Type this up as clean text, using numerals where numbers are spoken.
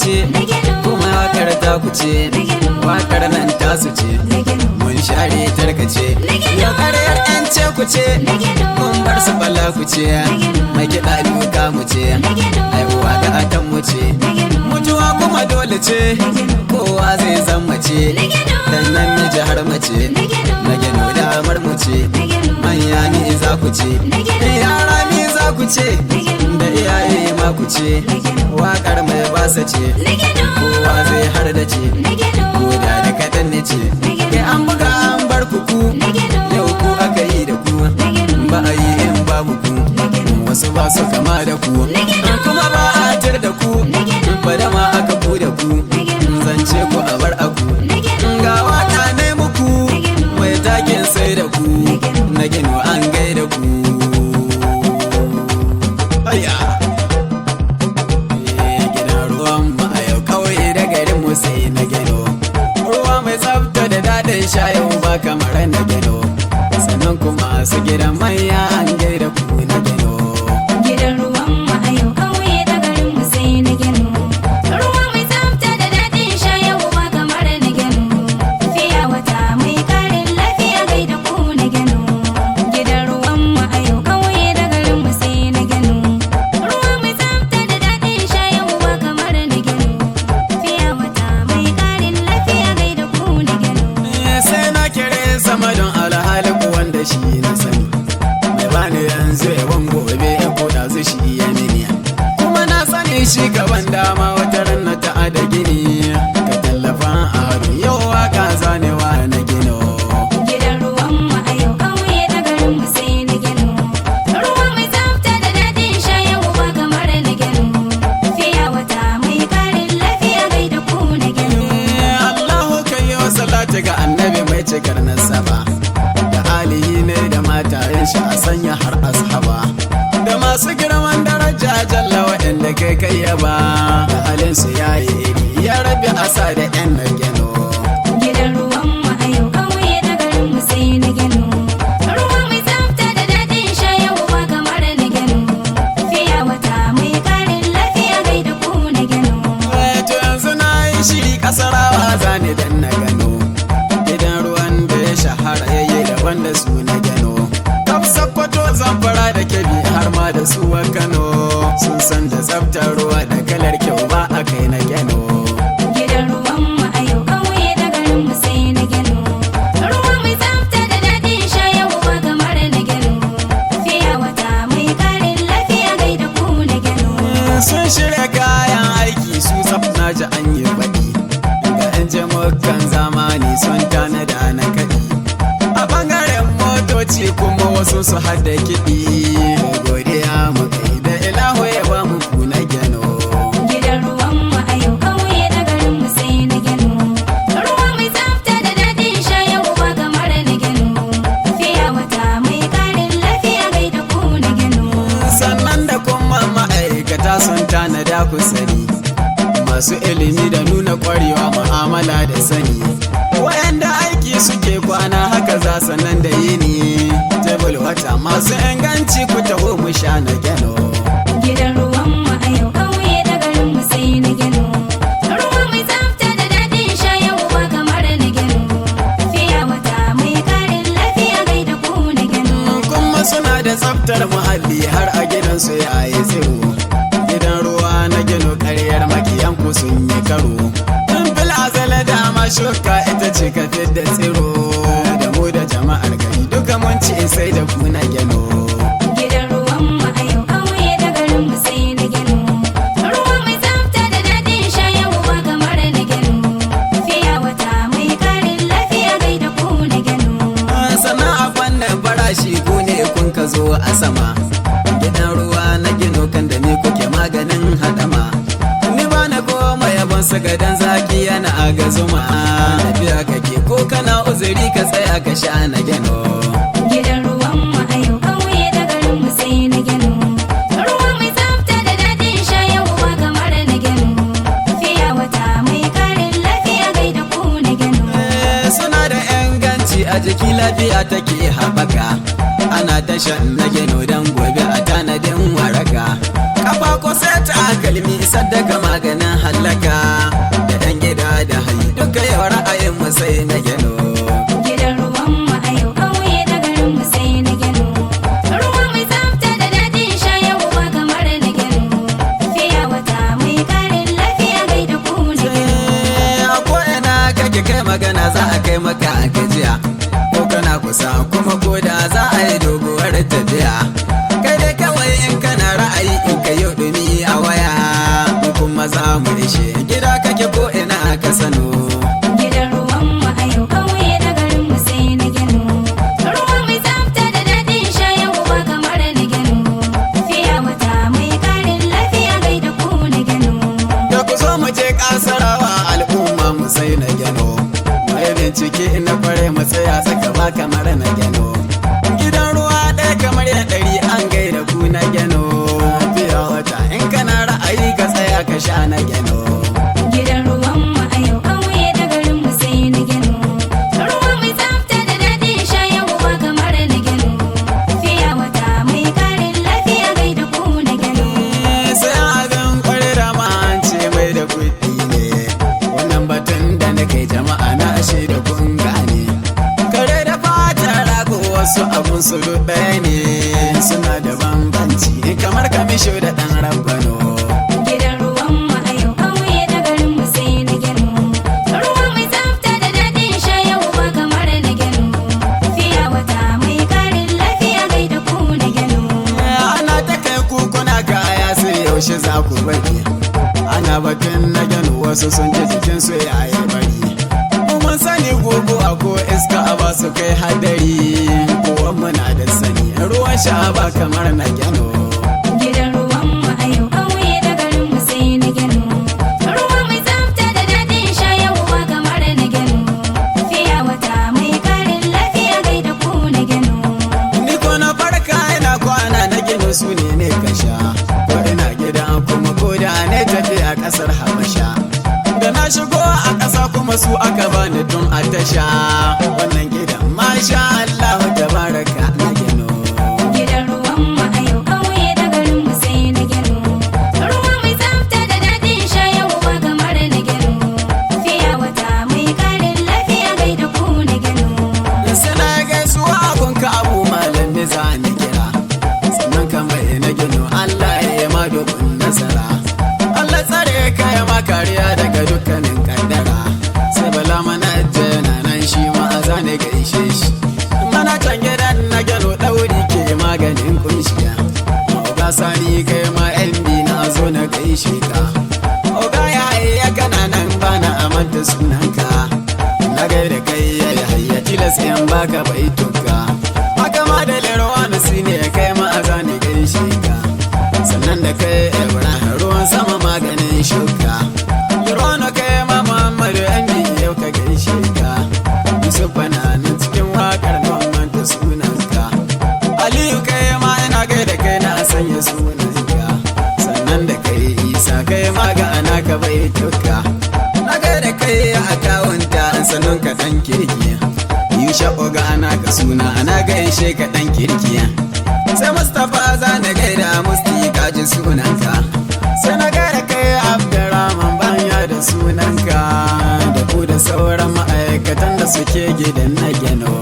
ce, kuma wakar ta ku ce, wakar nan tasu ce, mun share tarkace. Yau karyar yan ce ku ce, mun bar su bala ku ce, mai kiɗa duka mu ce, haihuwa ga atan mu ce, mutuwa kuma dole ce, kowa zai zama ce, dan nan miji har mace, na gino damar mu ce, manya ni za ku ce, yara ni za ku ce, da iyaye ma ku ce, wakar mai basa ce, kowa zai har da ce, koda da kaɗan ne ce, kai an buga an bar ku yau ku aka yi da ku, ba a yi in babu ku, wasu ba su kama da ku, kuma ba a tir da ku, ba da ma aka ku da ku, zance ku a bar aku, ga waka ne muku, mai takin sai da ku, na gino an gaida ku. Gidan ruwan mu a yau kawai da garin mu sai na gino, ruwa mai tsafta da daɗin sha yau ba kamar na gino, sannan kuma su gidan manya an gaida ku na gino. Gidan ruwan mu a yau kauye da garin mu sai na gino, ruwa mai tsafta da daɗin sha yau ba kamar na gino, fiya wata mai ƙarin lafiya gaida ku na gino. Gidan ruwan mu a yau kauye da garin mu sai na gino, ruwa mai tsafta da daɗin sha yau ba kamar na gino, fiya wata mai ƙarin lafiya gaida ku na gino. Sai na kere sama don alhali wanda shi na sani, mai bani yanzu yawan gobe ya koda su shi ya mini, kuma na sani shi gaban dama wata ranna ta ada gini, ka tallafa a haru yau waka zanewa na gino. Gidan ruwan mu a yau kauye da garin mu sai na gino, ruwa mai tsafta da daɗin sha yau ba kamar na gino, fiya wata mai ƙarin lafiya gaida ku na gino. Allahu kai yi wa salati ga annabi mai cikar nasaba, da alihi ne da matayen shi a sanya har ashaba, da masu girman daraja jalla waɗanda kai kai yaba, da halin su yayi iri ya rabi asa da yan na gino. Gidan ruwan mu a yau kauye da garin mu sai na gino, ruwa mai tsafta da daɗin sha yau ba kamar na gino, fiya wata mai ƙarin lafiya gaida ku na gino. To yanzu na yi shiri kasarawa zane dan na gano, gidan ruwan da ya shahara yayi daban da su na gano, kaf sakkwato zamfara da kebbi har ma da su a Kano, sun san da tsaftar ruwa da kalar kyau ba a kai na gano. Gidan ruwan mu a yau kauye da garin mu sai na gino, ruwa mai tsafta da daɗin sha yau ba kamar na gino, fiya wata mai ƙarin lafiya gaida ku na gino. Sun shirya kayan aiki su tsaf na ji an yi faɗi, ga 'yan jamukan zamani sun tanada na kaɗi, a ɓangaren motoci kuma wasu su hada kiɗi, godiya mu kai da ilahu ya ba mu kuna gano. Gidan ruwan mu a yau kauye da garin mu sai na gino, ruwa mai tsafta da daɗin sha yau ba kamar na gino, fiya wata mai ƙarin lafiya gaida ku na gino. Sannan da kuma ma'aikata sun tanada ku sani, masu ilimi da nuna ƙwarewa mu'amala da sani, wayanda aiki suke kwana haka za sanan da yini, tebul wata masu inganci ku taho mu sha na gano. Gidan ruwan mu a yau kauye da garin mu sai na gino, ruwa mai tsafta da daɗin sha yau ba kamar na gino, fiya wata mai ƙarin lafiya gaida ku na gino. Kuma suna da tsaftar muhalli har a gidansu ya yi tsiro, gidan ruwa na gino ƙaryar makiyan ku sun yi karo, tun fil azala dama shuka ita ce ka da tsiro, da mu da jama'ar gari duka mun ci sai da ku na gino. Gidan ruwan mu a yau kauye da garin mu sai na gino, ruwa mai tsafta da daɗin sha yau ba kamar na gino, fiya wata mai ƙarin lafiya gaida ku na gino. Sana a fannin farashi ku ne kun ka zo a sama, gidan ruwa na gino kan da ni kuke maganin haɗama, ni ba na goma yabon su gadan zaki yana a ga zuma, tafiya kake ko kana uzuri ka tsaya ka sha na gino. Gidan ruwan mu a yau kauye da garin mu sai na gino, ruwa mai tsafta da daɗin sha yau ba kamar na gino, fiya wata mai ƙarin lafiya gaida ku na gino. Suna da inganci a jiki lafiya take haɓaka, ana tashan na gino don gobe a tanadin waraka, kafa ko sai ta hankali ilimi sadaka maganin hallaka da ɗan gida da hayi duka yau ra'ayin mu sai na gano. Gidan ruwan mu a yau kauye da garin mu sai na gano. Ruwa mai tsafta da daɗin sha yau ba kamar na gano. Fiya wata mai ƙarin lafiya gai da ku na gano. A ko'ina kake kai magana za a kai maka a gajiya, ko kana kusa kuma ko da za a yi doguwar tafiya. Kai dai kawai in kana ra'ayi in ka yi ɗumi a waya, mu kuma za mu ishe gida kake ko ina ka sano. Gidan ruwan mu a yau kauye da garin mu sai na gano. Ruwa mai tsafta da daɗin sha yau ba kamar na gano. Fiya wata mai ƙarin lafiya gai da ku na gano. Da ku zo mu je kasarawa al'umma mu sai na gano. Mai bincike na kware mu tsaya saka ba kamar na gano. Gidan ruwa ɗaya kamar ya ɗari an gaida ku na gano. Fiya wata in kana ra'ayi ka tsaya ka sha na gano. Gidan ruwan mu a yau kauye da garin mu sai na gano. Ruwa mai tsafta da daɗin sha yau ba kamar na gano. Fiya wata mai ƙarin lafiya gai da ku na gano. Sai abin kware da ce mai da kuɗi ne. Wannan batun da na kai jama'a na ashe da kun gane. Kare da fata rago wasu abun su duk ɗaya ne. Suna da bambanci kamar kamisho da ɗan rabbano. Gidan ruwan mu a yau kauye da garin mu sai na gano. Ruwa mai tsafta da daɗin sha yau ba kamar na gano. Fiya wata mai ƙarin lafiya gai da ku na gano. Ana ta kai kukuna kaya sai yaushe za ku bari. Ana batun na gano wasu sun ji jikin su ya yi bari. Mun sani guguwa ko iska a ba su kai hadari. Kowan muna da sani ruwan sha ba kamar na gano. Gidan ruwan mu a yau kauye da garin mu sai na gano. Ruwa mai tsafta da daɗin sha yau ba kamar na gano. Fiya wata mai ƙarin lafiya gai da ku na gano. Ni ko na farka ina kwana na gino su ne ka sha. Ko ina gida kuma ko da ne tafiya ƙasar Habasha. Da na shigo a ƙasa kuma su aka bani tun a tasha. Wannan gidan masha Allah tabaraka na gino. Gidan ruwan mu a yau kauye da garin mu sai na gano. Ruwa mai tsafta da daɗin sha yau ba kamar na gano. Fiya wata mai ƙarin lafiya gai da ku na gano. Sana gaisuwa abunka abu malam ne za ni kira. Sannan kamar na gino Allah ya yi ma domin nasara. Allah tsare ka ya ma kariya daga dukkanin kaddara. Sai bala mana jana nan shi ma a zane gaishe shi. Mana can gidan na gano ɗauri ke maganin kunshiya. Oga sani kai ma MB na zo na gaishe ka. Oga ya iya kananan bana amanta sunanka. Na gaida kai ya yi hayya tilas yan baka baituka. Haka ma da lerwani su ne kai ma a zane gaishe ka. Sannan da kai Ibrahim ruwan sama maganin shuka. Lerwani kai ma Muhammadu Ambi yau ka gaishe ka. Yusuf bana nan cikin wakar nan manta sunanka. Aliyu kai ma ina gaida kai na sanya sunanka. Sannan da kai Isa kai ma ga ana ka baituka. Na gaida kai a kawunta sannan ka ɗan kirki. Yusha oga ana ka suna ana gaishe ka ɗan kirki. Sai Mustapha za na gaida Musti kaji sunanka. Sai na gaida kai Abdurrahman banya da sunanka. Da ku da sauran ma'aikatan da suke gidan na gano.